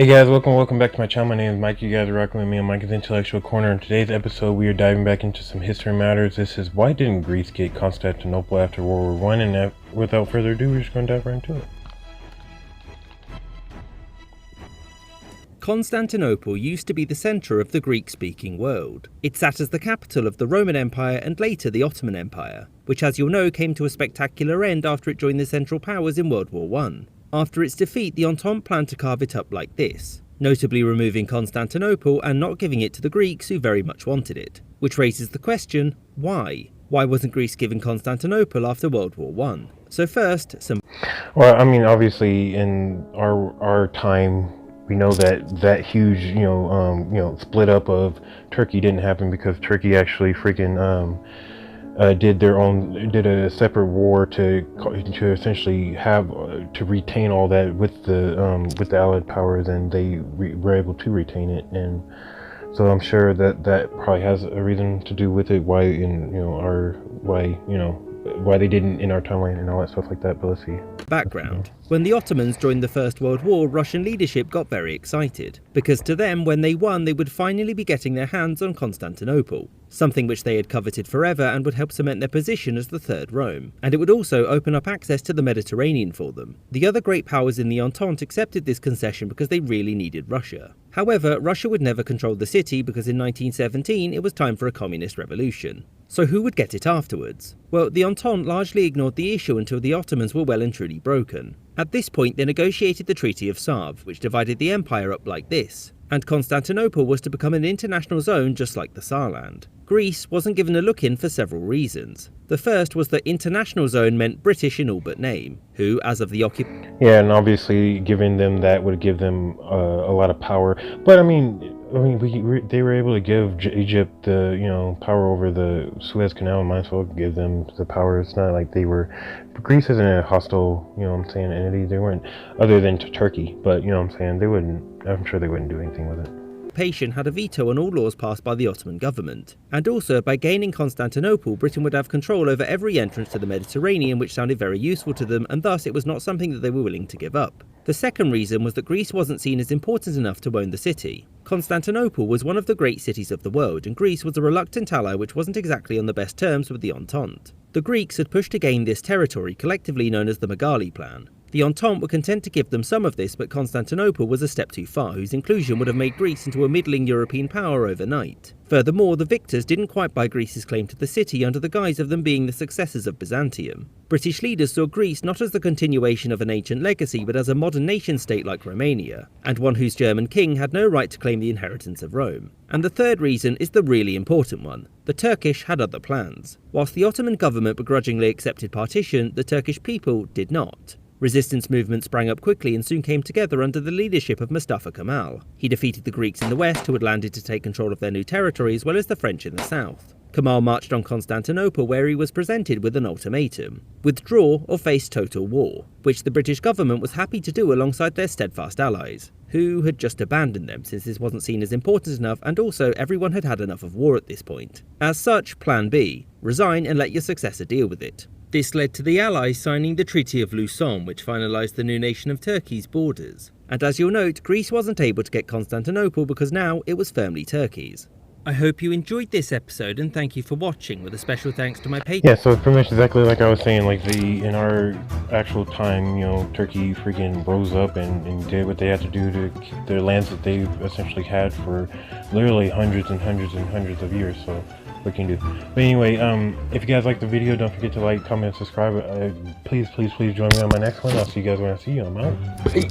Hey guys, welcome back to my channel. My name is Mike. You guys are rocking with me on Mike's Intellectual Corner. In today's episode, we are diving back into some history matters. This is why didn't Greece get Constantinople after World War I? And without further ado, we're just going to dive right into it. Constantinople used to be the centre of the Greek-speaking world. It sat as the capital of the Roman Empire and later the Ottoman Empire, which, as you'll know, came to a spectacular end after it joined the Central Powers in World War I. After its defeat, the Entente planned to carve it up like this, notably removing Constantinople and not giving it to the Greeks who very much wanted it. Which raises the question, why? Why wasn't Greece given Constantinople after World War I? So first, Well, I mean, obviously, in our time, we know that huge, split up of Turkey didn't happen because Turkey actually did a separate war to essentially have to retain all that with the Allied powers, and they were able to retain it. And so I'm sure that probably has a reason to do with it, why they didn't in our timeline and all that stuff like that. But let's see. Background. When the Ottomans joined the First World War, Russian leadership got very excited, because to them, when they won, they would finally be getting their hands on Constantinople, something which they had coveted forever and would help cement their position as the Third Rome. And it would also open up access to the Mediterranean for them. The other great powers in the Entente accepted this concession because they really needed Russia. However, Russia would never control the city because in 1917 it was time for a communist revolution. So who would get it afterwards? Well, the Entente largely ignored the issue until the Ottomans were well and truly broken. At this point, they negotiated the Treaty of Sèvres, which divided the empire up like this, and Constantinople was to become an international zone just like the Saarland. Greece wasn't given a look in for several reasons. The first was that international zone meant British in all but name, who, as of the occupation... Yeah, and obviously giving them that would give them a lot of power. But I mean, they were able to give Egypt the power over the Suez Canal. Might as well give them the power. It's not like they were. Greece isn't a hostile, entity. They weren't, other than to Turkey. But they wouldn't. I'm sure they wouldn't do anything with it. Had a veto on all laws passed by the Ottoman government. And also, by gaining Constantinople, Britain would have control over every entrance to the Mediterranean, which sounded very useful to them, and thus it was not something that they were willing to give up. The second reason was that Greece wasn't seen as important enough to own the city. Constantinople was one of the great cities of the world, and Greece was a reluctant ally which wasn't exactly on the best terms with the Entente. The Greeks had pushed to gain this territory, collectively known as the Megali Plan. The Entente were content to give them some of this, but Constantinople was a step too far, whose inclusion would have made Greece into a middling European power overnight. Furthermore, the victors didn't quite buy Greece's claim to the city under the guise of them being the successors of Byzantium. British leaders saw Greece not as the continuation of an ancient legacy, but as a modern nation-state like Romania, and one whose German king had no right to claim the inheritance of Rome. And the third reason is the really important one. The Turkish had other plans. Whilst the Ottoman government begrudgingly accepted partition, the Turkish people did not. Resistance movements sprang up quickly and soon came together under the leadership of Mustafa Kemal. He defeated the Greeks in the west, who had landed to take control of their new territory, as well as the French in the south. Kemal marched on Constantinople, where he was presented with an ultimatum: withdraw or face total war, which the British government was happy to do alongside their steadfast allies, who had just abandoned them since this wasn't seen as important enough, and also everyone had had enough of war at this point. As such, Plan B: resign and let your successor deal with it. This led to the Allies signing the Treaty of Lausanne, which finalised the new nation of Turkey's borders. And as you'll note, Greece wasn't able to get Constantinople because now it was firmly Turkey's. I hope you enjoyed this episode, and thank you for watching, with a special thanks to my Patreon. Yeah, so pretty much exactly like I was saying, like in our actual time, Turkey freaking rose up and did what they had to do to keep their lands that they essentially had for literally hundreds and hundreds and hundreds of years. So what can you do? But anyway, if you guys like the video, don't forget to like, comment, subscribe. Please join me on my next one. I'll see you guys when I see you. I'm out. Peace.